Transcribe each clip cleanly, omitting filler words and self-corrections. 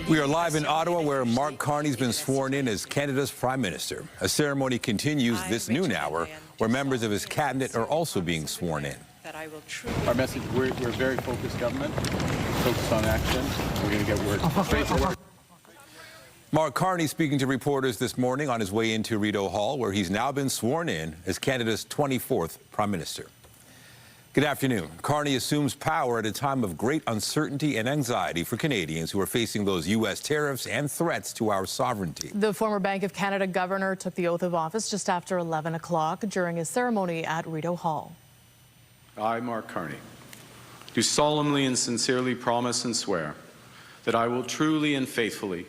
We are live in Ottawa, where Mark Carney's been sworn in as Canada's Prime Minister. A ceremony continues this noon hour, where members of his cabinet are also being sworn in. Our message, we're a very focused government, focused on action. We're going to get work straight to work. Mark Carney speaking to reporters this morning on his way into Rideau Hall, where he's now been sworn in as Canada's 24th Prime Minister. Good afternoon. Carney assumes power at a time of great uncertainty and anxiety for Canadians who are facing those U.S. tariffs and threats to our sovereignty. The former Bank of Canada governor took the oath of office just after 11 o'clock during a ceremony at Rideau Hall. I, Mark Carney, do solemnly and sincerely promise and swear that I will truly and faithfully,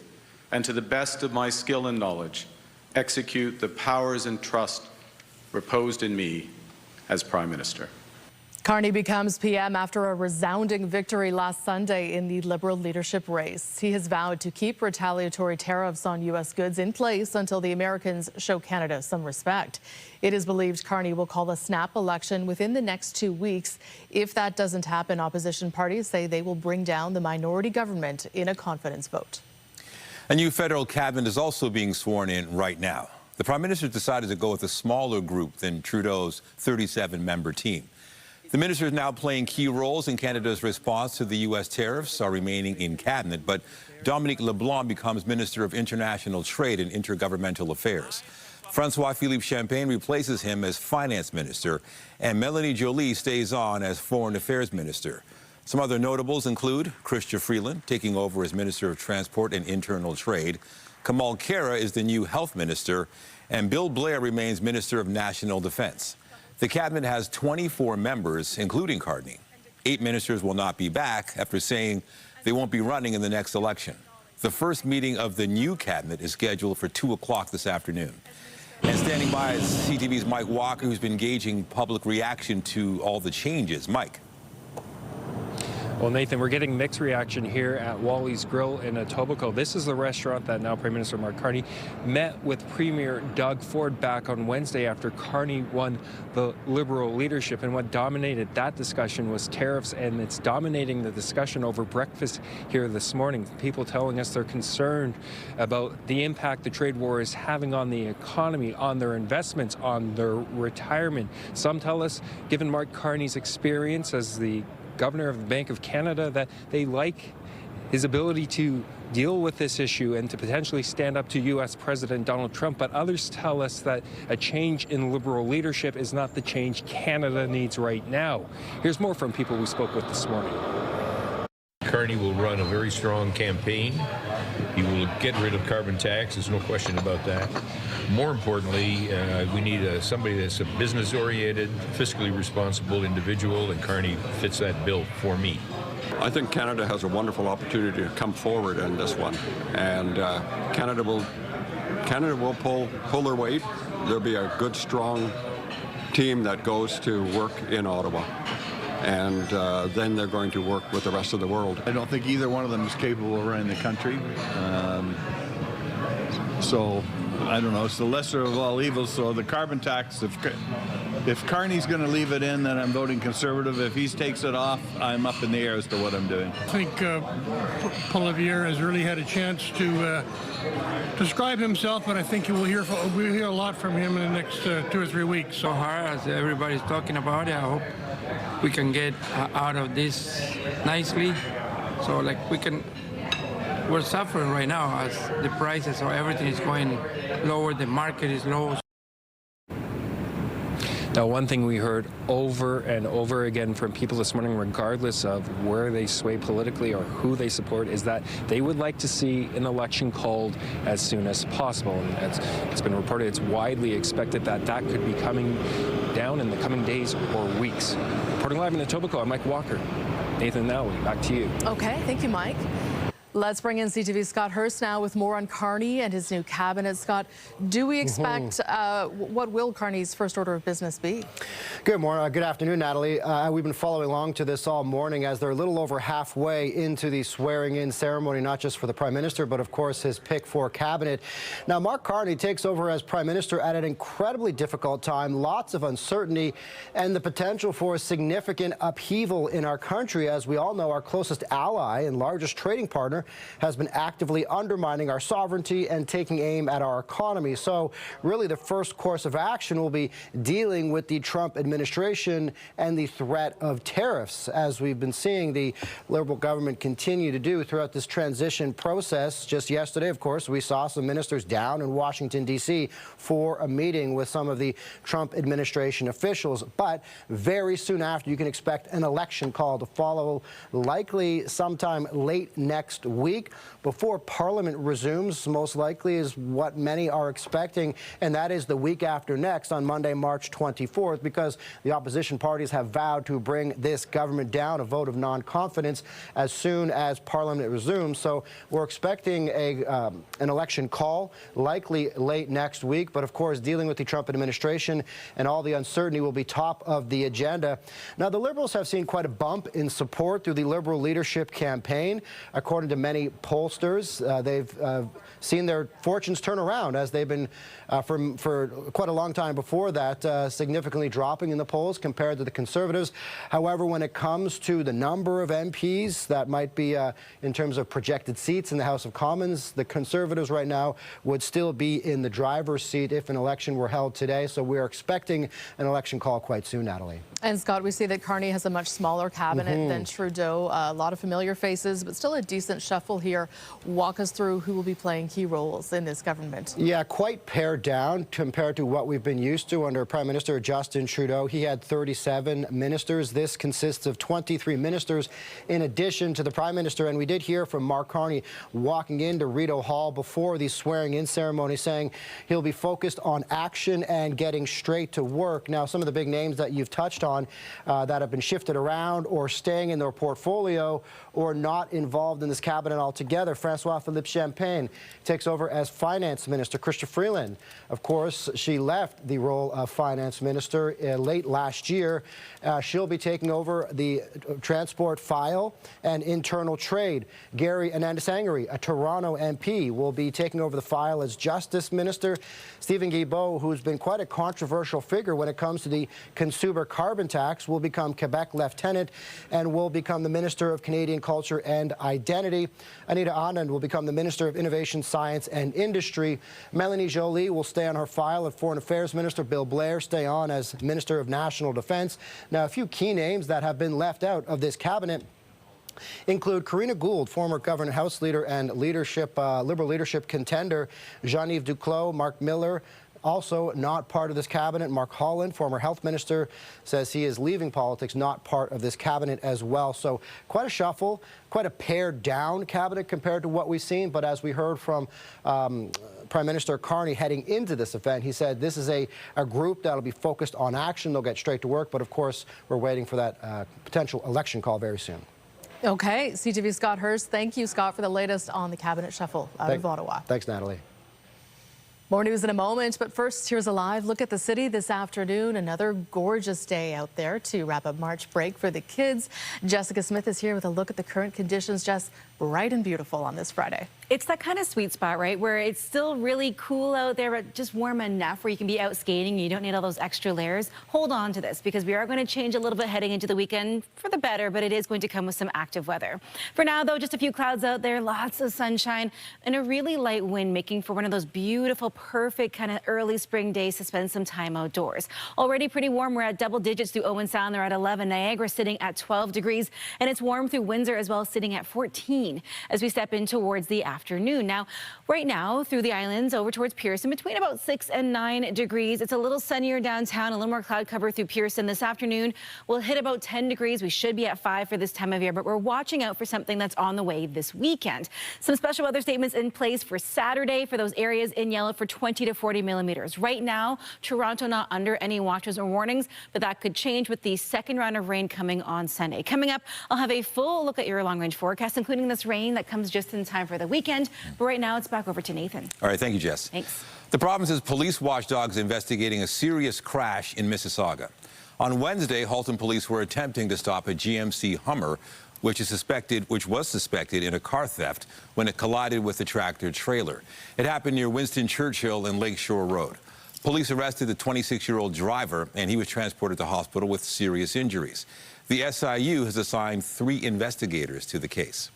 and to the best of my skill and knowledge, execute the powers and trust reposed in me as Prime Minister. Carney becomes PM after a resounding victory last Sunday in the Liberal leadership race. He has vowed to keep retaliatory tariffs on U.S. goods in place until the Americans show Canada some respect. It is believed Carney will call a snap election within the next 2 weeks. If that doesn't happen, opposition parties say they will bring down the minority government in a confidence vote. A new federal cabinet is also being sworn in right now. The Prime Minister decided to go with a smaller group than Trudeau's 37-member team. The ministers now playing key roles in Canada's response to the U.S. tariffs are remaining in cabinet, but Dominique LeBlanc becomes Minister of International Trade and Intergovernmental Affairs. François-Philippe Champagne replaces him as Finance Minister, and Mélanie Joly stays on as Foreign Affairs Minister. Some other notables include Chrystia Freeland taking over as Minister of Transport and Internal Trade. Kamal Khera is the new Health Minister, and Bill Blair remains Minister of National Defense. The cabinet has 24 members, including Carney. 8 ministers will not be back after saying they won't be running in the next election. The first meeting of the new cabinet is scheduled for 2 o'clock this afternoon. And standing by is CTV's Mike Walker, who's been gauging public reaction to all the changes. Mike. Well, Nathan, we're getting mixed reaction here at Wally's Grill in Etobicoke. This is the restaurant that now Prime Minister Mark Carney met with Premier Doug Ford back on Wednesday after Carney won the Liberal leadership. And what dominated that discussion was tariffs, and it's dominating the discussion over breakfast here this morning. People telling us they're concerned about the impact the trade war is having on the economy, on their investments, on their retirement. Some tell us, given Mark Carney's experience as the Governor of the Bank of Canada, that they like his ability to deal with this issue and to potentially stand up to U.S. President Donald Trump. But others tell us that a change in Liberal leadership is not the change Canada needs right now. Here's more from people we spoke with this morning. Carney will run a very strong campaign. He will get rid of carbon tax. There's no question about that. More importantly, we need somebody that's a business-oriented, fiscally responsible individual, and Carney fits that bill for me. I think Canada has a wonderful opportunity to come forward in this one, and Canada will pull their weight. There'll be a good, strong team that goes to work in Ottawa. And then they're going to work with the rest of the world. I don't think either one of them is capable of running the country. So, I don't know, it's the lesser of all evils. So the carbon tax, if Carney's going to leave it in, then I'm voting Conservative. If he takes it off, I'm up in the air as to what I'm doing. I think Poilievre has really had a chance to describe himself, but I think we'll hear a lot from him in the next 2 or 3 weeks. So hard as everybody's talking about it, I hope we can get out of this nicely. So we're suffering right now as the prices or everything is going lower, the market is low. Now, one thing we heard over and over again from people this morning, regardless of where they sway politically or who they support, is that they would like to see an election called as soon as possible. And it's been reported, it's widely expected that that could be coming down in the coming days or weeks. Reporting live in Etobicoke, I'm Mike Walker. Nathan Nally, back to you. Okay, thank you, Mike. Let's bring in CTV's Scott Hurst now with more on Carney and his new cabinet. Scott, do we expect, what will Carney's first order of business be? Good morning. Good afternoon, Natalie. We've been following along to this all morning as they're a little over halfway into the swearing-in ceremony, not just for the Prime Minister, but of course his pick for cabinet. Now, Mark Carney takes over as Prime Minister at an incredibly difficult time, lots of uncertainty, and the potential for a significant upheaval in our country. As we all know, our closest ally and largest trading partner governor has been actively undermining our sovereignty and taking aim at our economy. So really the first course of action will be dealing with the Trump administration and the threat of tariffs, as we've been seeing the Liberal government continue to do throughout this transition process. Just yesterday, of course, we saw some ministers down in Washington, D.C. for a meeting with some of the Trump administration officials. But very soon after, you can expect an election call to follow, likely sometime late next week before Parliament resumes, most likely is what many are expecting, and that is the week after next on Monday, March 24th, because the opposition parties have vowed to bring this government down, a vote of non-confidence, as soon as Parliament resumes. So we're expecting an election call, likely late next week, but of course dealing with the Trump administration and all the uncertainty will be top of the agenda. Now, the Liberals have seen quite a bump in support through the Liberal leadership campaign. According to many pollsters, they've seen their fortunes turn around, as they've been for quite a long time before that, significantly dropping in the polls compared to the Conservatives. However, when it comes to the number of MPs, that might be in terms of projected seats in the House of Commons, the Conservatives right now would still be in the driver's seat if an election were held today. So we are expecting an election call quite soon, Natalie. And Scott, we see that Carney has a much smaller cabinet than Trudeau. A lot of familiar faces, but still a decent shuffle here. Walk us through who will be playing key roles in this government. Yeah, quite pared down compared to what we've been used to under Prime Minister Justin Trudeau. He had 37 ministers. This consists of 23 ministers in addition to the Prime Minister. And we did hear from Mark Carney walking into Rideau Hall before the swearing-in ceremony, saying he'll be focused on action and getting straight to work. Now, some of the big names that you've touched on that have been shifted around or staying in their portfolio or not involved in this cabinet altogether. François-Philippe Champagne takes over as Finance Minister. Chrystia Freeland, of course, she left the role of Finance Minister late last year. She'll be taking over the transport file and internal trade. Gary Anandasangari, a Toronto MP, will be taking over the file as Justice Minister. Stephen Guilbeault, who's been quite a controversial figure when it comes to the consumer carbon tax, will become Quebec Lieutenant and will become the Minister of Canadian Culture and Identity. Anita Anand will become the Minister of Innovation, Science and Industry. Melanie Joly will stay on her file as Foreign Affairs Minister. Bill Blair stay on as Minister of National Defence. Now, a few key names that have been left out of this cabinet include Karina Gould, former Government House Leader and Liberal leadership contender, Jean-Yves Duclos, Mark Miller, also not part of this cabinet. Mark Holland, former health minister, says he is leaving politics, not part of this cabinet as well. So quite a shuffle, quite a pared down cabinet compared to what we've seen. But as we heard from Prime Minister Carney heading into this event, he said this is a group that'll be focused on action. They'll get straight to work. But of course, we're waiting for that potential election call very soon. Okay, CTV Scott Hurst. Thank you, Scott, for the latest on the cabinet shuffle out of Ottawa. Thanks, Natalie. More news in a moment, but first, here's a live look at the city this afternoon. Another gorgeous day out there to wrap up March break for the kids. Jessica Smith is here with a look at the current conditions, just bright and beautiful on this Friday. It's that kind of sweet spot, right, where it's still really cool out there, but just warm enough where you can be out skating and you don't need all those extra layers. Hold on to this, because we are going to change a little bit heading into the weekend for the better, but it is going to come with some active weather. For now, though, just a few clouds out there, lots of sunshine, and a really light wind, making for one of those beautiful, perfect kind of early spring days to spend some time outdoors. Already pretty warm. We're at double digits through Owen Sound. They're at 11. Niagara sitting at 12 degrees, and it's warm through Windsor as well, sitting at 14 as we step in towards the afternoon. Now, right now, through the islands over towards Pearson, between about 6 and 9 degrees. It's a little sunnier downtown, a little more cloud cover through Pearson. This afternoon, we'll hit about 10 degrees. We should be at 5 for this time of year, but we're watching out for something that's on the way this weekend. Some special weather statements in place for Saturday for those areas in yellow for 20 to 40 millimeters. Right now, Toronto not under any watches or warnings, but that could change with the second round of rain coming on Sunday. Coming up, I'll have a full look at your long-range forecast, including this rain that comes just in time for the weekend. But right now, it's back over to Nathan. All right, thank you, Jess. Thanks. The province is police watchdogs investigating a serious crash in Mississauga. On Wednesday, Halton police were attempting to stop a GMC Hummer, which was suspected in a car theft when it collided with a tractor trailer. It happened near Winston Churchill and Lakeshore Road. Police arrested the 26-year-old driver, and he was transported to hospital with serious injuries. The SIU has assigned 3 investigators to the case.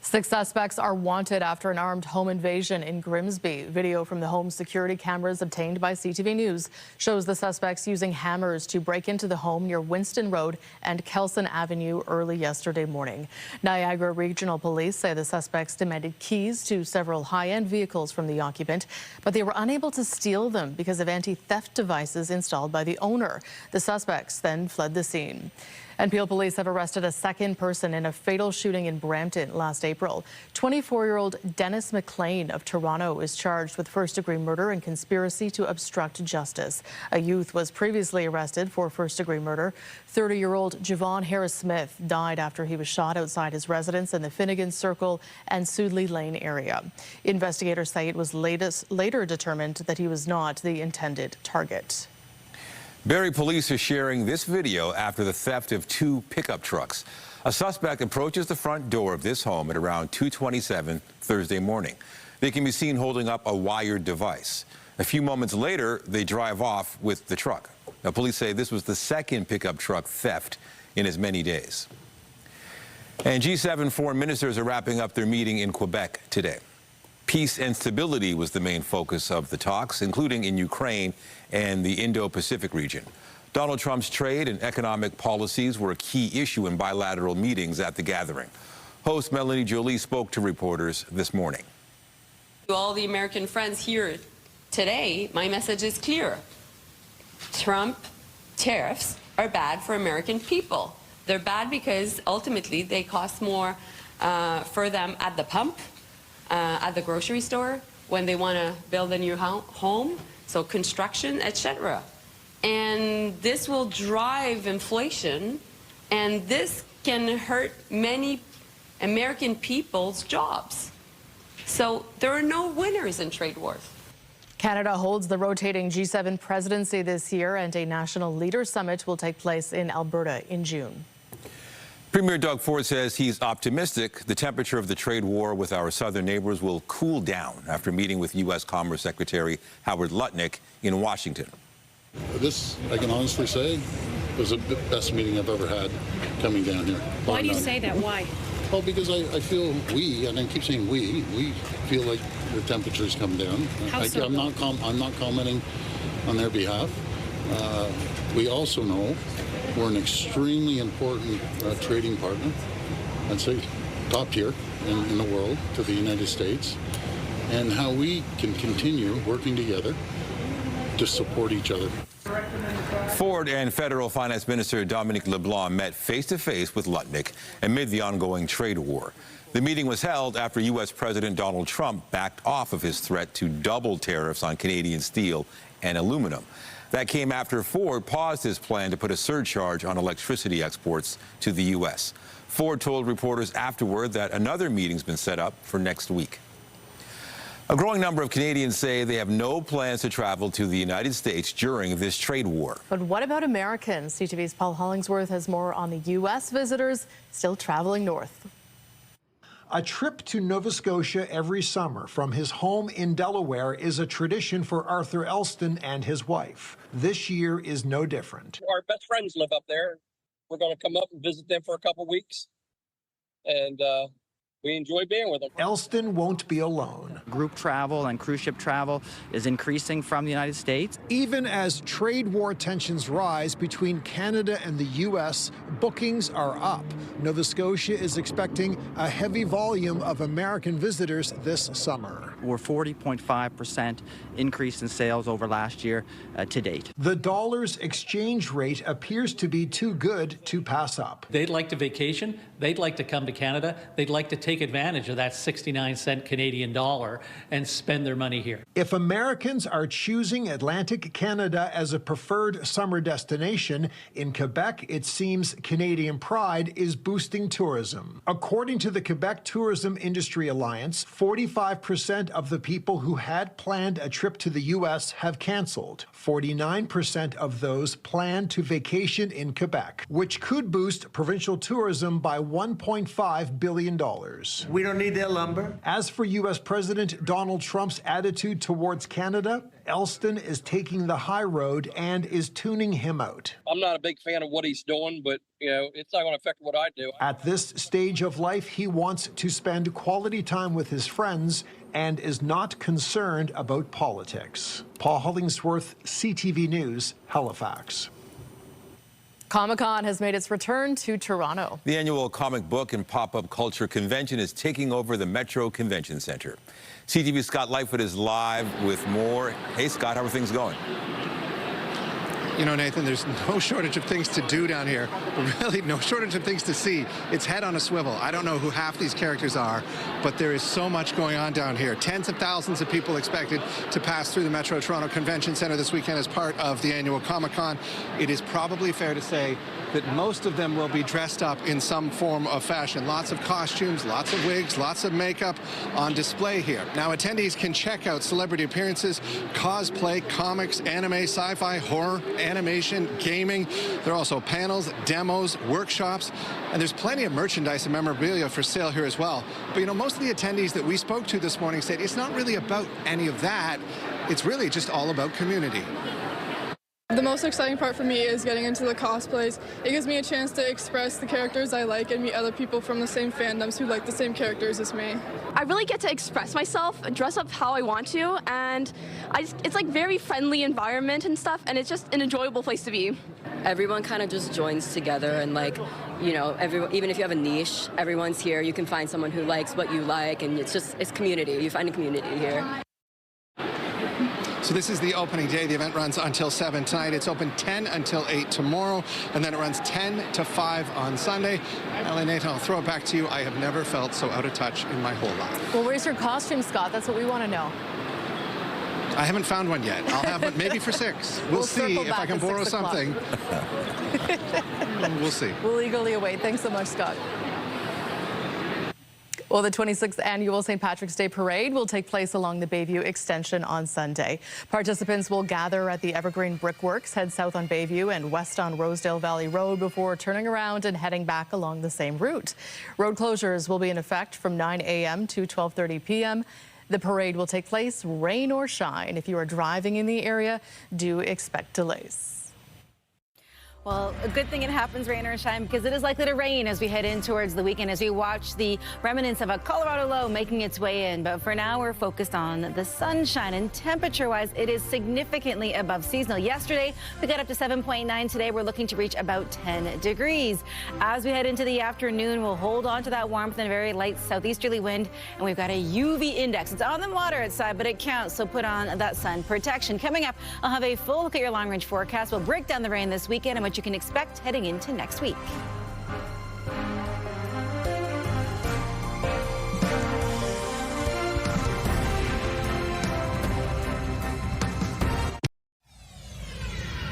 6 suspects are wanted after an armed home invasion in Grimsby. Video from the home security cameras obtained by CTV News shows the suspects using hammers to break into the home near Winston Road and Kelson Avenue early yesterday morning. Niagara Regional Police say the suspects demanded keys to several high-end vehicles from the occupant, but they were unable to steal them because of anti-theft devices installed by the owner. The suspects then fled the scene. And Peel police have arrested a second person in a fatal shooting in Brampton last April. 24-year-old Dennis McLean of Toronto is charged with first-degree murder and conspiracy to obstruct justice. A youth was previously arrested for first-degree murder. 30-year-old Javon Harris-Smith died after he was shot outside his residence in the Finnegan Circle and Sudley Lane area. Investigators say it was later determined that he was not the intended target. Barrie police are sharing this video after the theft of 2 pickup trucks. A suspect approaches the front door of this home at around 2:27 Thursday morning. They can be seen holding up a wired device. A few moments later, they drive off with the truck. Now, police say this was the second pickup truck theft in as many days. And G7 foreign ministers are wrapping up their meeting in Quebec today. Peace and stability was the main focus of the talks, including in Ukraine and the Indo-Pacific region. Donald Trump's trade and economic policies were a key issue in bilateral meetings at the gathering. Host Melanie Jolie spoke to reporters this morning. To all the American friends here today, my message is clear. Trump tariffs are bad for American people. They're bad because ultimately they cost more for them at the pump, at the grocery store, when they want to build a new home, so construction, etc. And this will drive inflation, and this can hurt many American people's jobs. So there are no winners in trade wars. Canada holds the rotating G7 presidency this year, and a national leaders summit will take place in Alberta in June. Premier Doug Ford says he's optimistic the temperature of the trade war with our southern neighbors will cool down after meeting with U.S. Commerce Secretary Howard Lutnick in Washington. This, I can honestly say, was the best meeting I've ever had coming down here. Why do you say that? Why? Well, because I feel we, and I keep saying we feel like the temperature's come down. I'm not commenting on their behalf. We also know we're an extremely important trading partner, I'd say top tier in the world to the United States, and how we can continue working together to support each other. Ford and Federal Finance Minister Dominic LeBlanc met face-to-face with Lutnick amid the ongoing trade war. The meeting was held after U.S. President Donald Trump backed off of his threat to double tariffs on Canadian steel and aluminum. That came after Ford paused his plan to put a surcharge on electricity exports to the U.S. Ford told reporters afterward that another meeting's been set up for next week. A growing number of Canadians say they have no plans to travel to the United States during this trade war. But what about Americans? CTV's Paul Hollingsworth has more on the U.S. visitors still traveling north. A trip to Nova Scotia every summer from his home in Delaware is a tradition for Arthur Elston and his wife. This year is no different. Our best friends live up there. We're going to come up and visit them for a couple weeks, and we enjoy being with them. Elston won't be alone. Group travel and cruise ship travel is increasing from the United States. Even as trade war tensions rise between Canada and the U.S., bookings are up. Nova Scotia is expecting a heavy volume of American visitors this summer. We're 40.5% increase in sales over last year to date. The dollar's exchange rate appears to be too good to pass up. They'd like to vacation. They'd like to come to Canada. They'd like to take advantage of that 69-cent Canadian dollar and spend their money here. If Americans are choosing Atlantic Canada as a preferred summer destination, in Quebec, it seems Canadian pride is boosting tourism. According to the Quebec Tourism Industry Alliance, 45% of the people who had planned a trip to the U.S. have canceled. 49% of those plan to vacation in Quebec, which could boost provincial tourism by $1.5 billion. We don't need their lumber. As for U.S. President Donald Trump's attitude towards Canada, Elston is taking the high road and is tuning him out. I'm not a big fan of what he's doing, but, you know, it's not going to affect what I do. At this stage of life, he wants to spend quality time with his friends and is not concerned about politics. Paul Hollingsworth, CTV News, Halifax. Comic-Con has made its return to Toronto. The annual comic book and pop-up culture convention is taking over the Metro Convention Centre. CTV's Scott Lightfoot is live with more. Hey, Scott, how are things going? You know, Nathan, there's no shortage of things to do down here. Really, no shortage of things to see. It's head on a swivel. I don't know who half these characters are, but there is so much going on down here. Tens of thousands of people expected to pass through the Metro Toronto Convention Centre this weekend as part of the annual Comic-Con. It is probably fair to say that most of them will be dressed up in some form of fashion. Lots of costumes, lots of wigs, lots of makeup on display here. Now, attendees can check out celebrity appearances, cosplay, comics, anime, sci-fi, horror, animation, gaming. There are also panels, demos, workshops, and there's plenty of merchandise and memorabilia for sale here as well. But, you know, most of the attendees that we spoke to this morning said it's not really about any of that. It's really just all about community. The most exciting part for me is getting into the cosplays. It gives me a chance to express the characters I like and meet other people from the same fandoms who like the same characters as me. I really get to express myself, dress up how I want to, and it's like very friendly environment and stuff, and it's just an enjoyable place to be. Everyone kind of just joins together, and like, you know, even if you have a niche, everyone's here. You can find someone who likes what you like, and it's community. You find a community here. So this is the opening day. The event runs until 7 tonight. It's open 10 until 8 tomorrow, and then it runs 10 to 5 on Sunday. Ellen, Nathan, I'll throw it back to you. I have never felt so out of touch in my whole life. Well, where's your costume, Scott? That's what we want to know. I haven't found one yet. I'll have it maybe for 6. We'll see if I can borrow something. We'll see. We'll eagerly await. Thanks so much, Scott. Well, the 26th annual St. Patrick's Day Parade will take place along the Bayview Extension on Sunday. Participants will gather at the Evergreen Brickworks, head south on Bayview and west on Rosedale Valley Road before turning around and heading back along the same route. Road closures will be in effect from 9 a.m. to 12:30 p.m. The parade will take place rain or shine. If you are driving in the area, do expect delays. Well, a good thing it happens rain or shine because it is likely to rain as we head in towards the weekend as we watch the remnants of a Colorado low making its way in. But for now, we're focused on the sunshine, and temperature-wise, it is significantly above seasonal. Yesterday, we got up to 7.9. Today, we're looking to reach about 10 degrees. As we head into the afternoon, we'll hold on to that warmth and a very light southeasterly wind, and we've got a UV index. It's on the moderate side, but it counts, so put on that sun protection. Coming up, I'll have a full look at your long-range forecast. We'll break down the rain this weekend and what you can expect heading into next week.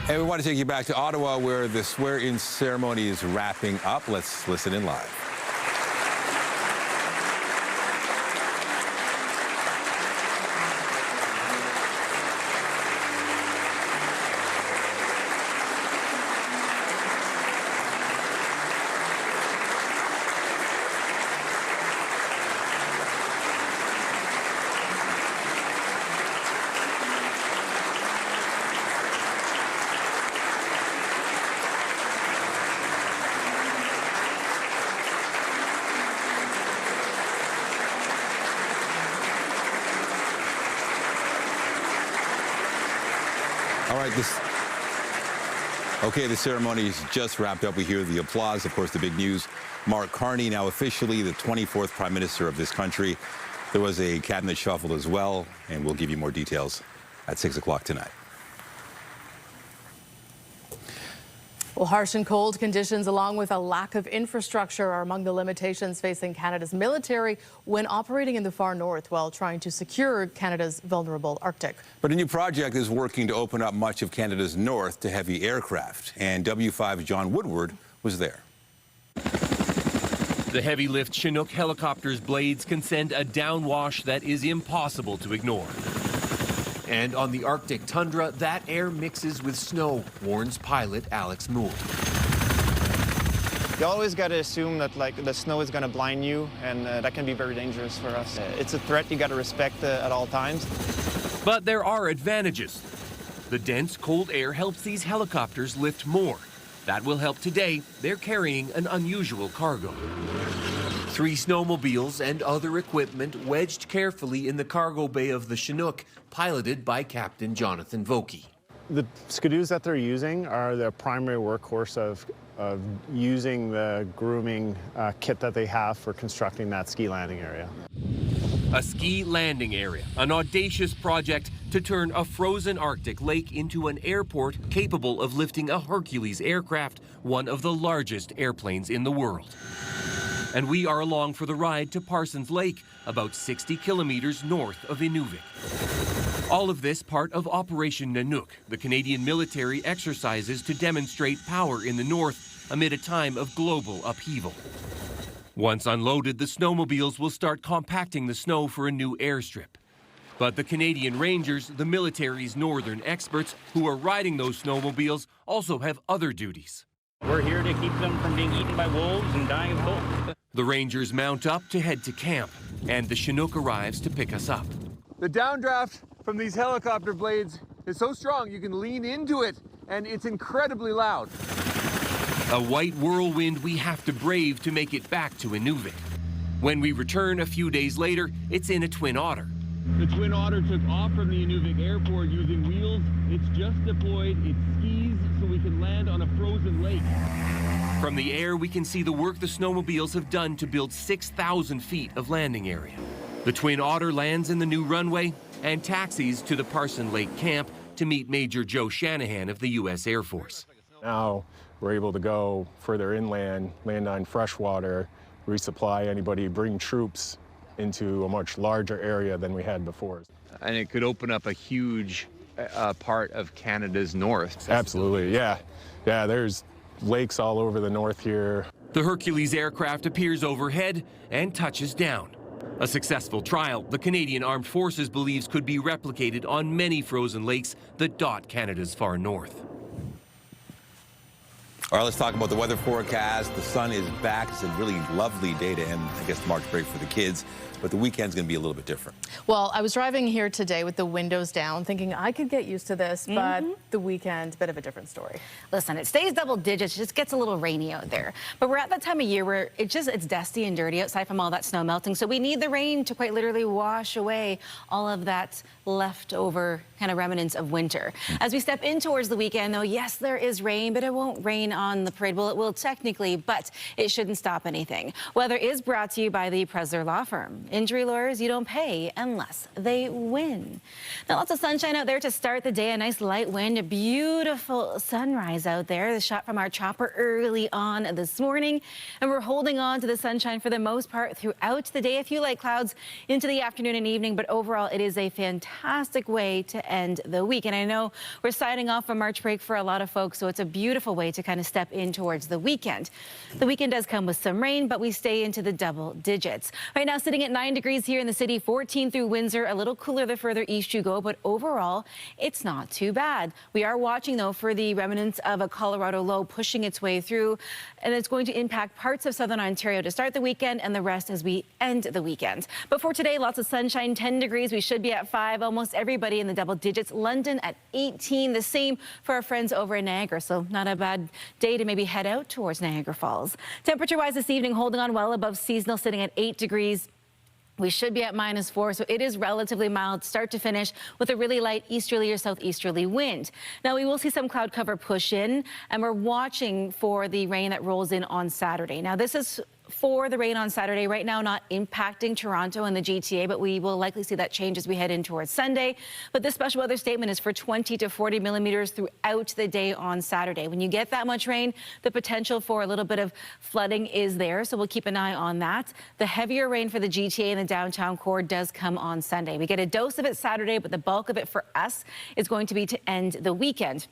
And we want to take you back to Ottawa, where the swear-in ceremony is wrapping up. Let's listen in live. All right, the ceremony is just wrapped up. We hear the applause. Of course, the big news, Mark Carney, now officially the 24th Prime Minister of this country. There was a cabinet shuffle as well, and we'll give you more details at 6 o'clock tonight. Well, harsh and cold conditions along with a lack of infrastructure are among the limitations facing Canada's military when operating in the far north while trying to secure Canada's vulnerable Arctic. But a new project is working to open up much of Canada's north to heavy aircraft, and W5's John Woodward was there. The heavy lift Chinook helicopter's blades can send a downwash that is impossible to ignore. And on the Arctic tundra, that air mixes with snow, warns pilot Alex Moore. You always got to assume that the snow is going to blind you, and that can be very dangerous for us. It's a threat you got to respect at all times. But there are advantages. The dense, cold air helps these helicopters lift more. That will help today. They're carrying an unusual cargo. 3 snowmobiles and other equipment wedged carefully in the cargo bay of the Chinook, piloted by Captain Jonathan Vokey. The skidoos that they're using are the primary workhorse of using the grooming kit that they have for constructing that ski landing area. A ski landing area, an audacious project to turn a frozen Arctic lake into an airport capable of lifting a Hercules aircraft, one of the largest airplanes in the world. And we are along for the ride to Parsons Lake, about 60 kilometers north of Inuvik. All of this part of Operation Nanook, the Canadian military exercises to demonstrate power in the north amid a time of global upheaval. Once unloaded, the snowmobiles will start compacting the snow for a new airstrip. But the Canadian Rangers, the military's northern experts who are riding those snowmobiles, also have other duties. We're here to keep them from being eaten by wolves and dying of cold. The Rangers mount up to head to camp, and the Chinook arrives to pick us up. The downdraft from these helicopter blades is so strong you can lean into it, and it's incredibly loud. A white whirlwind we have to brave to make it back to Inuvik. When we return a few days later, it's in a Twin Otter. The Twin Otter took off from the Inuvik airport using wheels. It's just deployed its skis so we can land on a frozen lake. From the air, we can see the work the snowmobiles have done to build 6,000 feet of landing area. The Twin Otter lands in the new runway and taxis to the Parson Lake camp to meet Major Joe Shanahan of the U.S. Air Force. Now we're able to go further inland, land on freshwater, resupply anybody, bring troops into a much larger area than we had before. And it could open up a huge part of Canada's north. Absolutely, yeah. Yeah, there's lakes all over the north here. The Hercules aircraft appears overhead and touches down. A successful trial the Canadian Armed Forces believes could be replicated on many frozen lakes that dot Canada's far north. All right, let's talk about the weather forecast. The sun is back. It's a really lovely day to end, I guess, the March break for the kids. But the weekend's going to be a little bit different. Well, I was driving here today with the windows down, thinking I could get used to this, but the weekend, bit of a different story. Listen, it stays double digits, it just gets a little rainy out there. But we're at that time of year where it's dusty and dirty outside from all that snow melting. So we need the rain to quite literally wash away all of that leftover kind of remnants of winter. As we step in towards the weekend, though, yes, there is rain, but it won't rain on the parade. Well, it will technically, but it shouldn't stop anything. Weather is brought to you by the Presler Law Firm. Injury lawyers, you don't pay unless they win. Now, lots of sunshine out there to start the day. A nice light wind, a beautiful sunrise out there. The shot from our chopper early on this morning. And we're holding on to the sunshine for the most part throughout the day. A few light clouds into the afternoon and evening, but overall, it is a fantastic way to end the week. And I know we're signing off from March break for a lot of folks, so it's a beautiful way to kind of step in towards the weekend. The weekend does come with some rain, but we stay into the double digits. Right now, sitting at 9 degrees here in the city, 14 through Windsor, a little cooler the further east you go, but overall, it's not too bad. We are watching, though, for the remnants of a Colorado low pushing its way through, and it's going to impact parts of southern Ontario to start the weekend and the rest as we end the weekend. But for today, lots of sunshine, 10 degrees. We should be at 5, almost everybody in the double digits. London at 18, the same for our friends over in Niagara, so not a bad day to maybe head out towards Niagara Falls. Temperature-wise this evening, holding on well above seasonal, sitting at 8 degrees. We should be at -4, so it is relatively mild start to finish with a really light easterly or southeasterly wind. Now, we will see some cloud cover push in, and we're watching for the rain that rolls in on Saturday. Now, this is for the rain on Saturday. Right now, not impacting Toronto and the GTA, but we will likely see that change as we head in towards Sunday. But this special weather statement is for 20 to 40 millimeters throughout the day on Saturday. When you get that much rain, the potential for a little bit of flooding is there, so we'll keep an eye on that. The heavier rain for the GTA and the downtown core does come on Sunday. We get a dose of it Saturday, but the bulk of it for us is going to be to end the weekend.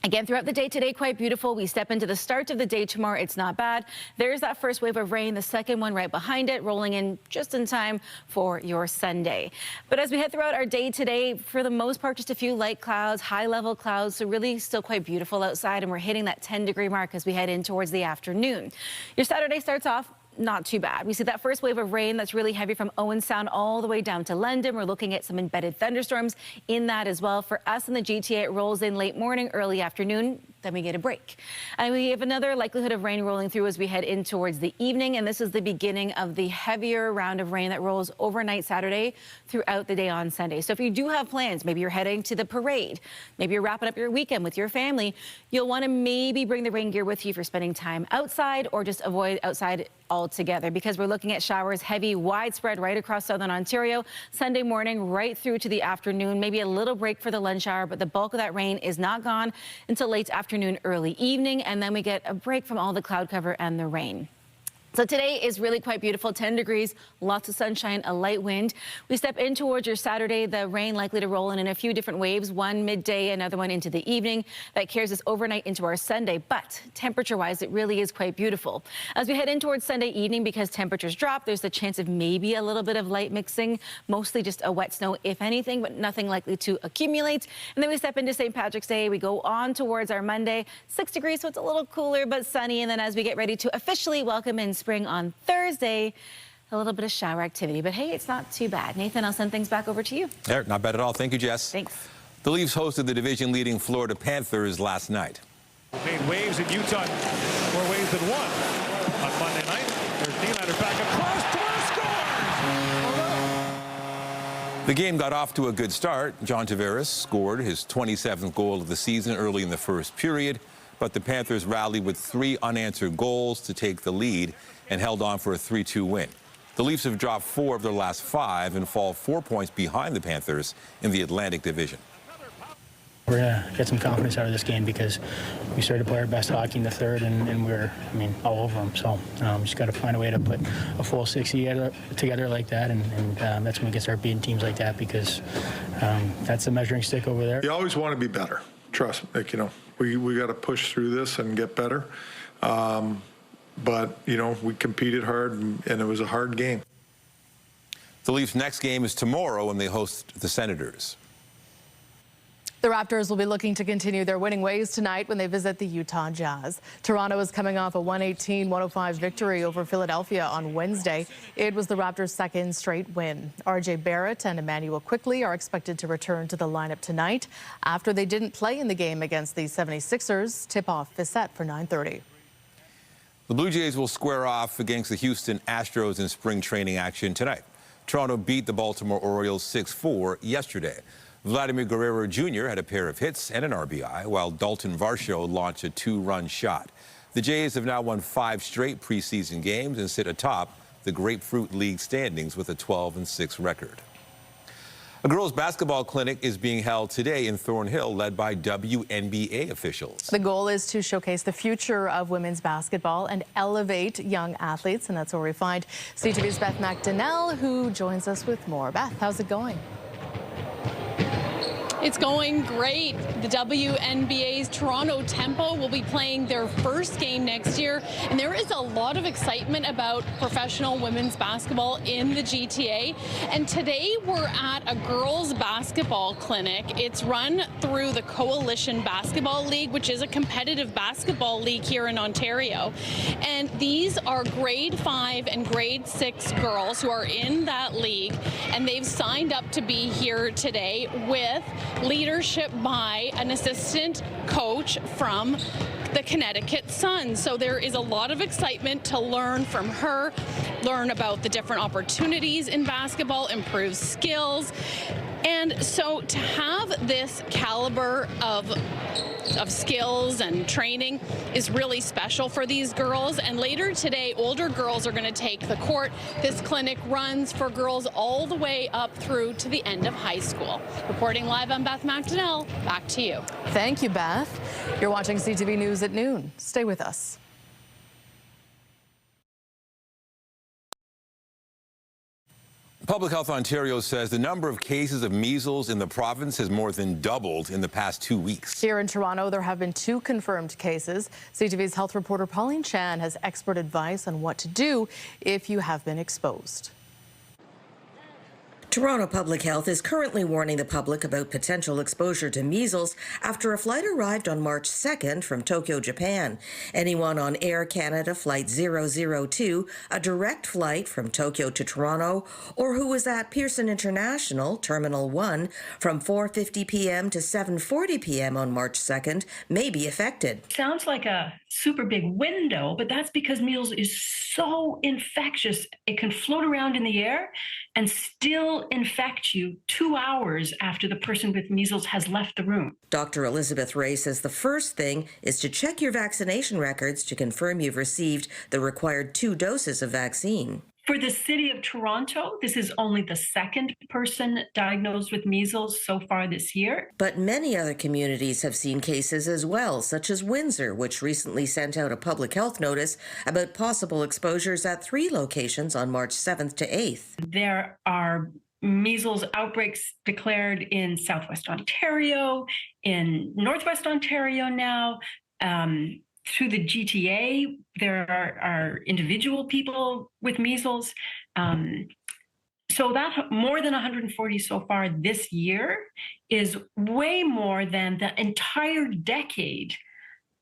Again, throughout the day today, quite beautiful. We step into the start of the day tomorrow. It's not bad. There's that first wave of rain, the second one right behind it, rolling in just in time for your Sunday. But as we head throughout our day today, for the most part, just a few light clouds, high-level clouds, so really still quite beautiful outside, and we're hitting that 10-degree mark as we head in towards the afternoon. Your Saturday starts off not too bad. We see that first wave of rain that's really heavy from Owen Sound all the way down to London. We're looking at some embedded thunderstorms in that as well. For us in the GTA, it rolls in late morning, early afternoon. Then we get a break. And we have another likelihood of rain rolling through as we head in towards the evening. And this is the beginning of the heavier round of rain that rolls overnight Saturday throughout the day on Sunday. So if you do have plans, maybe you're heading to the parade, maybe you're wrapping up your weekend with your family, you'll want to maybe bring the rain gear with you for spending time outside, or just avoid outside altogether, because we're looking at showers heavy, widespread right across southern Ontario Sunday morning right through to the afternoon. Maybe a little break for the lunch hour, but the bulk of that rain is not gone until late afternoon, early evening, and then we get a break from all the cloud cover and the rain. So today is really quite beautiful, 10 degrees, lots of sunshine, a light wind. We step in towards your Saturday, the rain likely to roll in a few different waves, one midday, another one into the evening. That carries us overnight into our Sunday, but temperature-wise, it really is quite beautiful. As we head in towards Sunday evening, because temperatures drop, there's the chance of maybe a little bit of light mixing, mostly just a wet snow, if anything, but nothing likely to accumulate. And then we step into St. Patrick's Day. We go on towards our Monday, 6 degrees, so it's a little cooler but sunny. And then as we get ready to officially welcome in spring on Thursday, a little bit of shower activity, but hey, it's not too bad. Nathan, I'll send things back over to you. Not bad at all. Thank you, Jess. Thanks. The Leafs hosted the division-leading Florida Panthers last night. Made waves in Utah, more waves than one on Monday night. There's Nylander back across, scores! The game got off to a good start. John Tavares scored his 27th goal of the season early in the first period, but the Panthers rallied with 3 unanswered goals to take the lead and held on for a 3-2 win. The Leafs have dropped 4 of their last 5 and fall 4 points behind the Panthers in the Atlantic Division. We're going to get some confidence out of this game because we started to play our best hockey in the third, and we're, all over them. So just got to find a way to put a full 60 together like that, and that's when we can start beating teams like that, because that's the measuring stick over there. You always want to be better. Trust me, we got to push through this and get better. But, we competed hard, and it was a hard game. The Leafs' next game is tomorrow when they host the Senators. The Raptors will be looking to continue their winning ways tonight when they visit the Utah Jazz. Toronto is coming off a 118-105 victory over Philadelphia on Wednesday. It was the Raptors' second straight win. R.J. Barrett and Emmanuel Quickley are expected to return to the lineup tonight after they didn't play in the game against the 76ers. Tip-off is set for 9:30. The Blue Jays will square off against the Houston Astros in spring training action tonight. Toronto beat the Baltimore Orioles 6-4 yesterday. Vladimir Guerrero Jr. had a pair of hits and an RBI, while Dalton Varsho launched a 2-run shot. The Jays have now won 5 straight preseason games and sit atop the Grapefruit League standings with a 12-6 record. A girls' basketball clinic is being held today in Thornhill, led by WNBA officials. The goal is to showcase the future of women's basketball and elevate young athletes, and that's where we find CTV's Beth McDonnell, who joins us with more. Beth, how's it going? It's going great. The WNBA's Toronto Tempo will be playing their first game next year, and there is a lot of excitement about professional women's basketball in the GTA. And today we're at a girls' basketball clinic. It's run through the Coalition Basketball League, which is a competitive basketball league here in Ontario. And these are grade 5 and grade 6 girls who are in that league, and they've signed up to be here today with leadership by an assistant coach from the Connecticut Sun. So there is a lot of excitement to learn from her, learn about the different opportunities in basketball, improve skills. And so to have this caliber of skills and training is really special for these girls. And later today, older girls are going to take the court. This clinic runs for girls all the way up through to the end of high school. Reporting live, I'm Beth McDonnell. Back to you. Thank you, Beth. You're watching CTV News at noon. Stay with us. Public Health Ontario says the number of cases of measles in the province has more than doubled in the past 2 weeks. Here in Toronto, there have been 2 confirmed cases. CTV's health reporter Pauline Chan has expert advice on what to do if you have been exposed. Toronto Public Health is currently warning the public about potential exposure to measles after a flight arrived on March 2nd from Tokyo, Japan. Anyone on Air Canada Flight 002, a direct flight from Tokyo to Toronto, or who was at Pearson International, Terminal 1, from 4:50 p.m. to 7:40 p.m. on March 2nd, may be affected. Sounds like a super big window, but that's because measles is so infectious. It can float around in the air and still infect you 2 hours after the person with measles has left the room. Dr. Elizabeth Ray says the first thing is to check your vaccination records to confirm you've received the required 2 doses of vaccine. For the city of Toronto, this is only the 2nd person diagnosed with measles so far this year. But many other communities have seen cases as well, such as Windsor, which recently sent out a public health notice about possible exposures at 3 locations on March 7th to 8th. There are measles outbreaks declared in Southwest Ontario, in Northwest Ontario now. Through the GTA, there are individual people with measles. So that more than 140 so far this year is way more than the entire decade,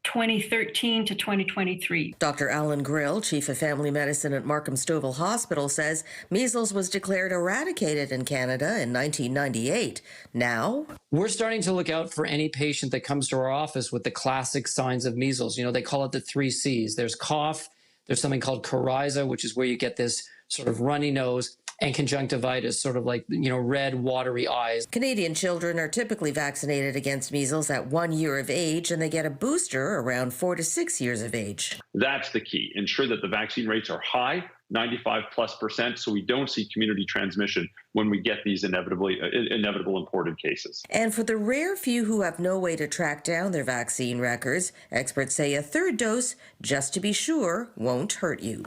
2013 to 2023. Dr. Alan Grill, Chief of Family Medicine at Markham Stouffville Hospital, says measles was declared eradicated in Canada in 1998. Now, we're starting to look out for any patient that comes to our office with the classic signs of measles. You know, they call it the 3 C's. There's cough, there's something called coryza, which is where you get this sort of runny nose, and conjunctivitis, sort of like, you know, red, watery eyes. Canadian children are typically vaccinated against measles at 1 year of age, and they get a booster around 4 to 6 years of age. That's the key. Ensure that the vaccine rates are high, 95+%, so we don't see community transmission when we get these inevitable imported cases. And for the rare few who have no way to track down their vaccine records, experts say a 3rd dose, just to be sure, won't hurt you.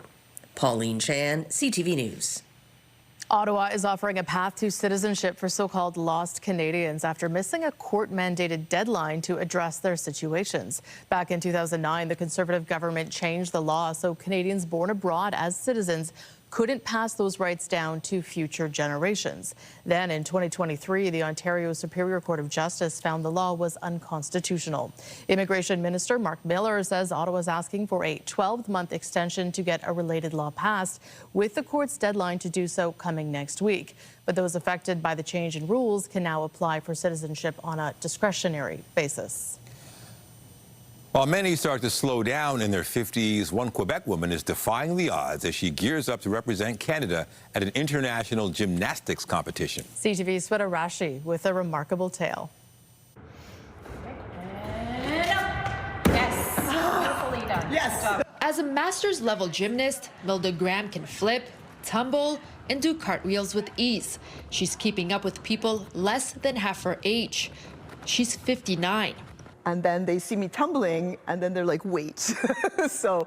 Pauline Chan, CTV News. Ottawa is offering a path to citizenship for so-called lost Canadians after missing a court-mandated deadline to address their situations. Back in 2009, the Conservative government changed the law so Canadians born abroad as citizens couldn't pass those rights down to future generations. Then in 2023, the Ontario Superior Court of Justice found the law was unconstitutional. Immigration Minister Mark Miller says Ottawa is asking for a 12-month extension to get a related law passed, with the court's deadline to do so coming next week. But those affected by the change in rules can now apply for citizenship on a discretionary basis. While many start to slow down in their 50s, one Quebec woman is defying the odds as she gears up to represent Canada at an international gymnastics competition. CTV's Sweta Rashi with a remarkable tale. Yes. As a master's level gymnast, Milda Graham can flip, tumble, and do cartwheels with ease. She's keeping up with people less than half her age. She's 59. And then they see me tumbling, and then they're like, wait. So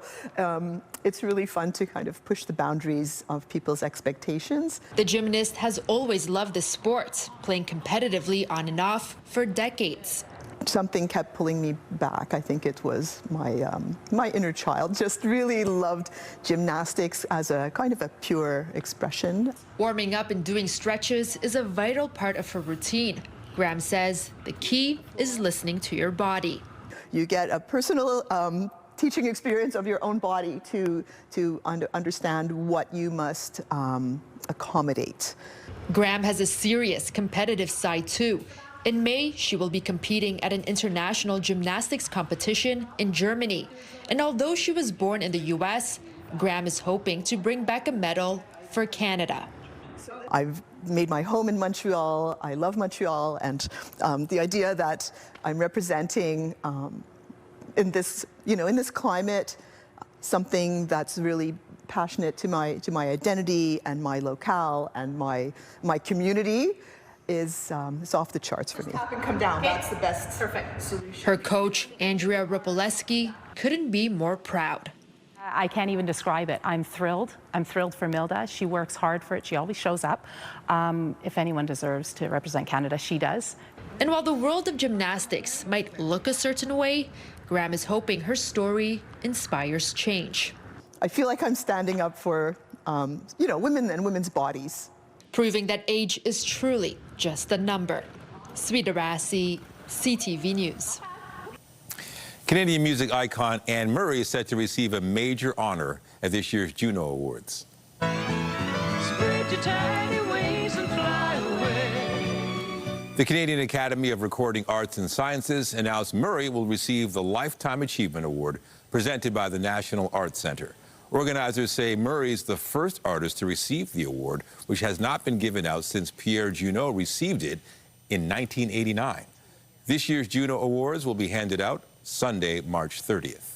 it's really fun to kind of push the boundaries of people's expectations. The gymnast has always loved the sport, playing competitively on and off for decades. Something kept pulling me back. I think it was my inner child. Just really loved gymnastics as a kind of a pure expression. Warming up and doing stretches is a vital part of her routine. Graham says the key is listening to your body. You get a personal teaching experience of your own body to understand what you must accommodate. Graham has a serious competitive side too. In May, she will be competing at an international gymnastics competition in Germany. And although she was born in the U.S., Graham is hoping to bring back a medal for Canada. I've made my home in Montreal. I love Montreal, and the idea that I'm representing in this climate something that's really passionate to my identity and my locale and my community is off the charts for me. Up and come down. That's the best. Perfect solution. Her coach, Andrea Ropoleski, couldn't be more proud. I can't even describe it. I'm thrilled. I'm thrilled for Milda. She works hard for it. She always shows up. If anyone deserves to represent Canada, she does. And while the world of gymnastics might look a certain way, Graham is hoping her story inspires change. I feel like I'm standing up for, women and women's bodies. Proving that age is truly just a number. Sweta Rassi, CTV News. Canadian music icon Anne Murray is set to receive a major honor at this year's Juno Awards. Spread your tiny wings and fly away. The Canadian Academy of Recording Arts and Sciences announced Murray will receive the Lifetime Achievement Award presented by the National Arts Centre. Organizers say Murray is the first artist to receive the award, which has not been given out since Pierre Junot received it in 1989. This year's Juno Awards will be handed out Sunday, March 30th.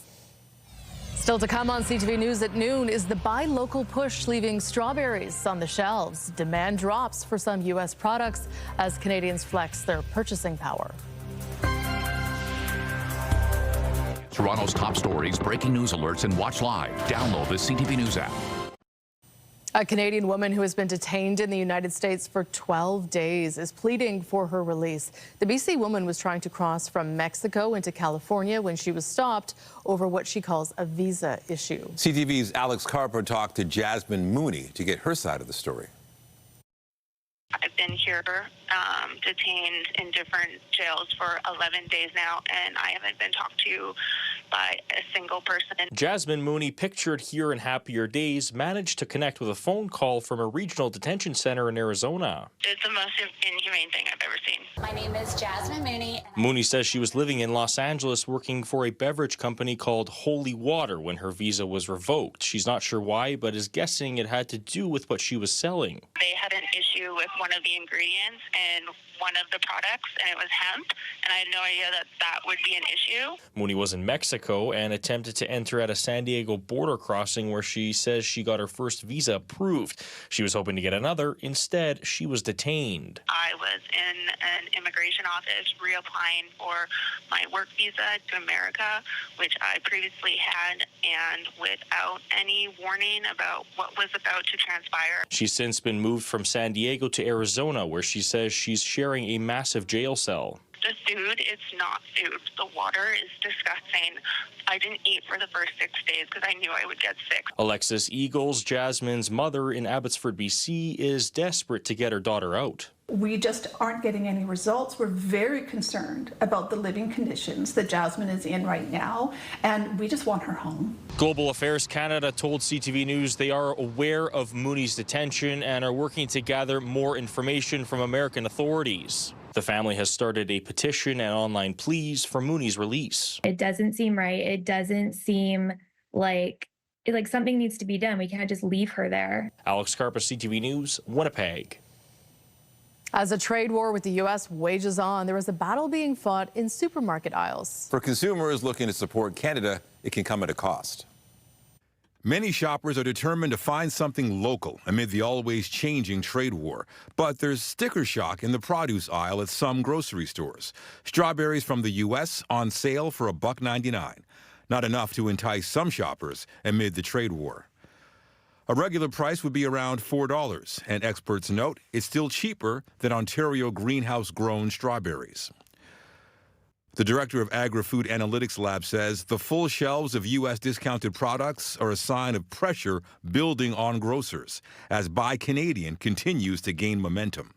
Still to come on CTV News at noon is the buy local push leaving strawberries on the shelves. Demand drops for some U.S. products as Canadians flex their purchasing power. Toronto's top stories, breaking news alerts, and watch live. Download the CTV News app. A Canadian woman who has been detained in the United States for 12 days is pleading for her release. The BC woman was trying to cross from Mexico into California when she was stopped over what she calls a visa issue. CTV's Alex Carper talked to Jasmine Mooney to get her side of the story. I've been here detained in different jails for 11 days now, and I haven't been talked to by a single person. Jasmine Mooney, pictured here in happier days, managed to connect with a phone call from a regional detention center in Arizona. It's the most inhumane thing I've ever seen. My name is Jasmine Mooney. Mooney says she was living in Los Angeles working for a beverage company called Holy Water when her visa was revoked. She's not sure why, but is guessing it had to do with what she was selling. They had an issue with one of the ingredients in one of the products, and it was hemp, and I had no idea that that would be an issue. Mooney was in Mexico and attempted to enter at a San Diego border crossing where she says she got her first visa approved. She was hoping to get another. Instead, she was detained. I was in an immigration office reapplying for my work visa to America, which I previously had, and without any warning about what was about to transpire. She's since been moved from San Diego to Arizona, where she says she's sharing a massive jail cell. The food is not food. The water is disgusting. I didn't eat for the first 6 days because I knew I would get sick. Alexis Eagles, Jasmine's mother in Abbotsford, BC, is desperate to get her daughter out. We just aren't getting any results. We're very concerned about the living conditions that Jasmine is in right now, and we just want her home. Global Affairs Canada told CTV News they are aware of Mooney's detention and are working to gather more information from American authorities. The family has started a petition and online pleas for Mooney's release. It doesn't seem right. It doesn't seem like something needs to be done. We can't just leave her there. Alex Carper, CTV News, Winnipeg. As a trade war with the U.S. wages on, there is a battle being fought in supermarket aisles. For consumers looking to support Canada, it can come at a cost. Many shoppers are determined to find something local amid the always changing trade war. But there's sticker shock in the produce aisle at some grocery stores. Strawberries from the U.S. on sale for $1.99. Not enough to entice some shoppers amid the trade war. A regular price would be around $4, and experts note it's still cheaper than Ontario greenhouse-grown strawberries. The director of Agri-Food Analytics Lab says the full shelves of U.S. discounted products are a sign of pressure building on grocers as Buy Canadian continues to gain momentum.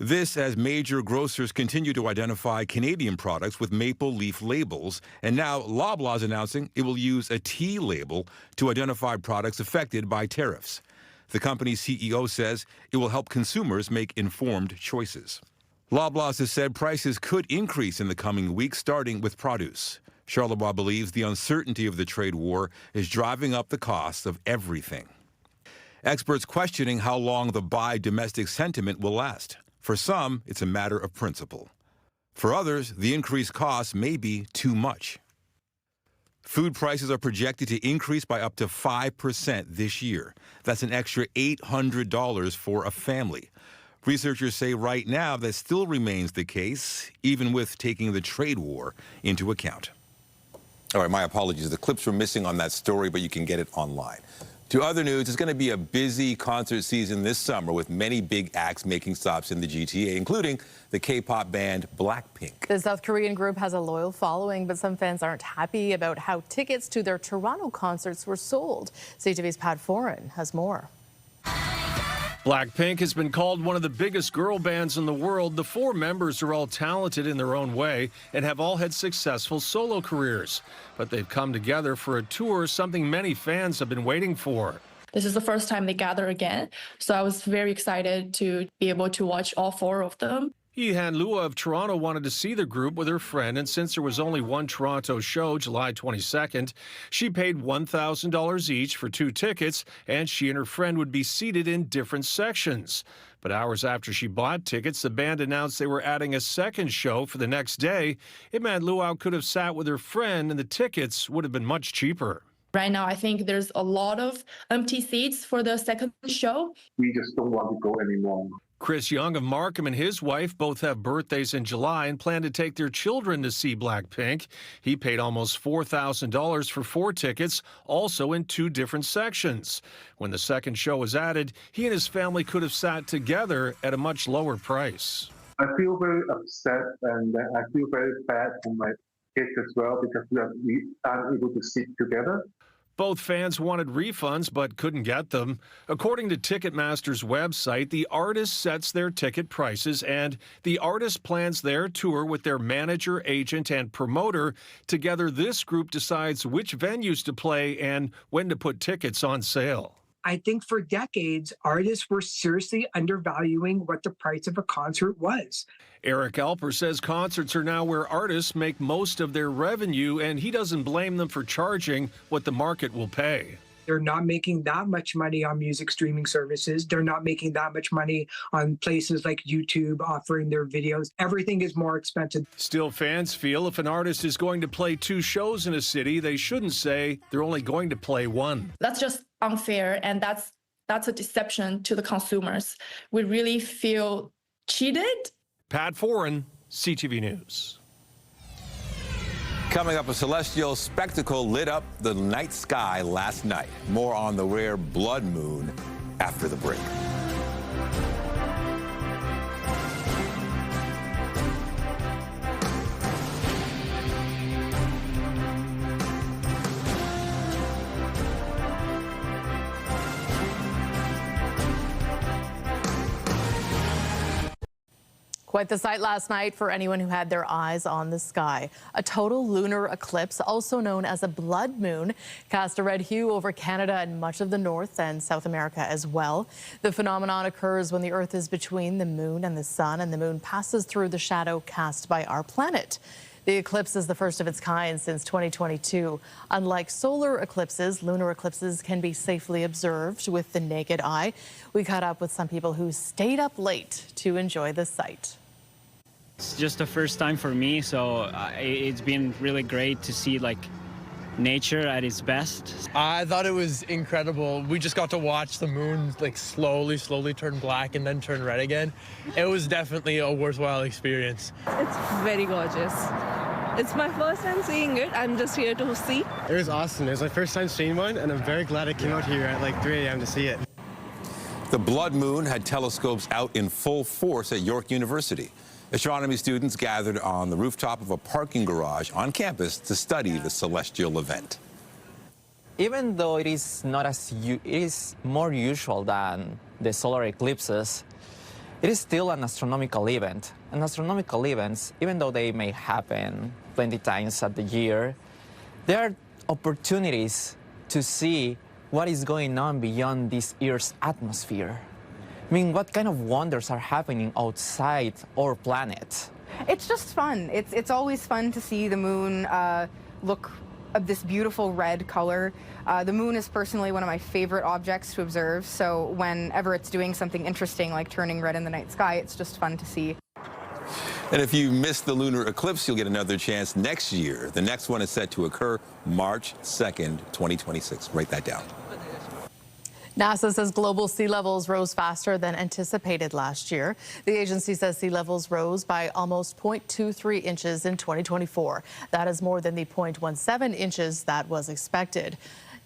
This as major grocers continue to identify Canadian products with maple leaf labels, and now Loblaw is announcing it will use a T label to identify products affected by tariffs. The company's CEO says it will help consumers make informed choices. Loblaw has said prices could increase in the coming weeks, starting with produce. Charlevoix believes the uncertainty of the trade war is driving up the cost of everything. Experts questioning how long the buy domestic sentiment will last. For some, it's a matter of principle. For others, the increased costs may be too much. Food prices are projected to increase by up to 5% this year. That's an extra $800 for a family. Researchers say right now that still remains the case, even with taking the trade war into account. All right, my apologies. The clips were missing on that story, but you can get it online. To other news, it's going to be a busy concert season this summer with many big acts making stops in the GTA, including the K-pop band Blackpink. The South Korean group has a loyal following, but some fans aren't happy about how tickets to their Toronto concerts were sold. CTV's Pat Foran has more. Blackpink has been called one of the biggest girl bands in the world. The 4 members are all talented in their own way and have all had successful solo careers. But they've come together for a tour, something many fans have been waiting for. This is the first time they gather again, so I was very excited to be able to watch all 4 of them. Yihan Lua of Toronto wanted to see the group with her friend, and since there was only one Toronto show, July 22nd, she paid $1,000 each for 2 tickets, and she and her friend would be seated in different sections. But hours after she bought tickets, the band announced they were adding a second show for the next day. It meant Luau could have sat with her friend, and the tickets would have been much cheaper. Right now, I think there's a lot of empty seats for the second show. We just don't want to go anymore. Chris Young of Markham and his wife both have birthdays in July and plan to take their children to see Blackpink. He paid almost $4,000 for 4 tickets, also in 2 different sections. When the second show was added, he and his family could have sat together at a much lower price. I feel very upset and I feel very bad for my kids as well because we aren't able to sit together. Both fans wanted refunds but couldn't get them. According to Ticketmaster's website, the artist sets their ticket prices and the artist plans their tour with their manager, agent, and promoter. Together, this group decides which venues to play and when to put tickets on sale. I think for decades, artists were seriously undervaluing what the price of a concert was. Eric Alper says concerts are now where artists make most of their revenue, and he doesn't blame them for charging what the market will pay. They're not making that much money on music streaming services. They're not making that much money on places like YouTube offering their videos. Everything is more expensive. Still, fans feel if an artist is going to play 2 shows in a city, they shouldn't say they're only going to play 1. That's just unfair, and that's a deception to the consumers. We really feel cheated. Pat Foran, CTV News. Coming up, a celestial spectacle lit up the night sky last night. More on the rare blood moon after the break. Quite the sight last night for anyone who had their eyes on the sky. A total lunar eclipse, also known as a blood moon, cast a red hue over Canada and much of the North and South America as well. The phenomenon occurs when the Earth is between the moon and the sun, and the moon passes through the shadow cast by our planet. The eclipse is the first of its kind since 2022. Unlike solar eclipses, lunar eclipses can be safely observed with the naked eye. We caught up with some people who stayed up late to enjoy the sight. It's just the first time for me, so it's been really great to see nature at its best. I thought it was incredible. We just got to watch the moon slowly turn black and then turn red again. It was definitely a worthwhile experience. It's very gorgeous. It's my first time seeing it. I'm just here to see. It was awesome. It was my first time seeing one, and I'm very glad I came out here at 3 a.m. to see it. The blood moon had telescopes out in full force at York University. Astronomy students gathered on the rooftop of a parking garage on campus to study the celestial event. Even though it is more usual than the solar eclipses, it is still an astronomical event. And astronomical events, even though they may happen plenty times at the year, there are opportunities to see what is going on beyond this Earth's atmosphere. I mean, what kind of wonders are happening outside our planet? It's just fun. It's always fun to see the moon look of this beautiful red color. The moon is personally one of my favorite objects to observe, so whenever it's doing something interesting like turning red in the night sky, it's just fun to see. And if you missed the lunar eclipse, you'll get another chance next year. The next one is set to occur March 2nd, 2026. Write that down. NASA says global sea levels rose faster than anticipated last year. The agency says sea levels rose by almost 0.23 inches in 2024. That is more than the 0.17 inches that was expected.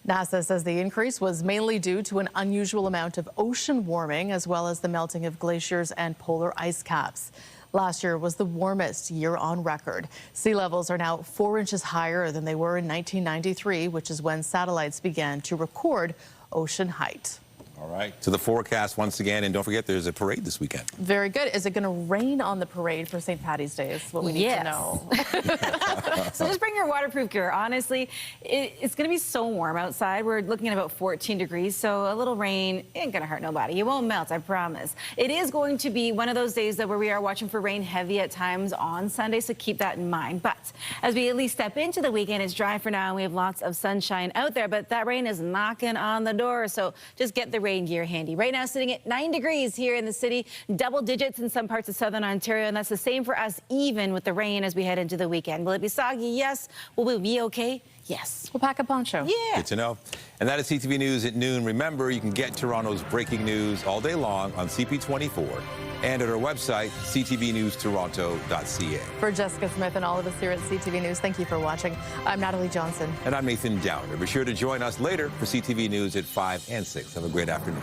NASA says the increase was mainly due to an unusual amount of ocean warming, as well as the melting of glaciers and polar ice caps. Last year was the warmest year on record. Sea levels are now 4 inches higher than they were in 1993, which is when satellites began to record ocean height. All right, to the forecast once again, and don't forget there's a parade this weekend. Very good. Is it going to rain on the parade for St. Patty's Day is what we need to know. So just bring your waterproof gear. Honestly, it's going to be so warm outside. We're looking at about 14 degrees, so a little rain ain't going to hurt nobody. You won't melt, I promise. It is going to be one of those days where we are watching for rain heavy at times on Sunday, so keep that in mind. But as we at least step into the weekend, it's dry for now, and we have lots of sunshine out there, but that rain is knocking on the door, so just get the rain gear handy. Right now, sitting at 9 degrees here in the city, double digits in some parts of southern Ontario, and that's the same for us, even with the rain as we head into the weekend. Will it be soggy? Yes. Will we be okay? Yes. We'll pack a poncho. Yeah. Good to know. And that is CTV News at noon. Remember, you can get Toronto's breaking news all day long on CP24 and at our website, ctvnewstoronto.ca. For Jessica Smith and all of us here at CTV News, thank you for watching. I'm Natalie Johnson. And I'm Nathan Downer. Be sure to join us later for CTV News at 5 and 6. Have a great afternoon.